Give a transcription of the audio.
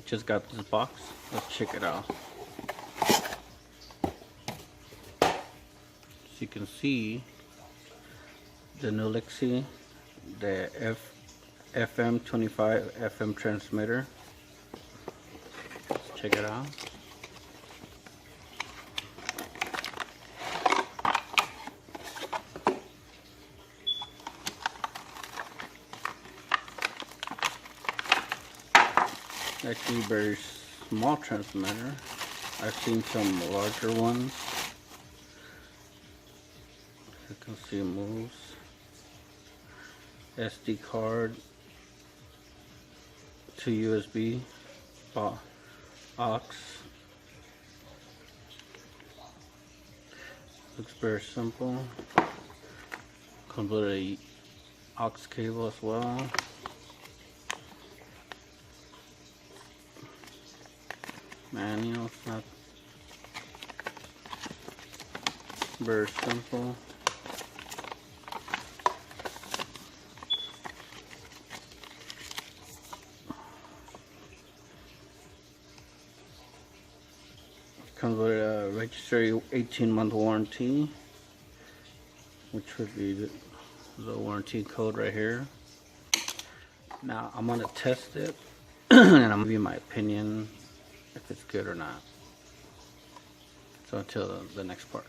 just got this box. Let's check it out. As you can see, the Nulaxy, the FM25 FM transmitter. Let's check it out. Actually, very small transmitter. I've seen some larger ones. You can see it moves. SD card, 2 USB, aux. Looks very simple. Comes with a aux cable as well. Manual, it's not very simple. Comes with a registered 18-month warranty, which would be the warranty code right here. Now I'm gonna test it and I'm gonna give you my opinion if it's good or not. So until the next part.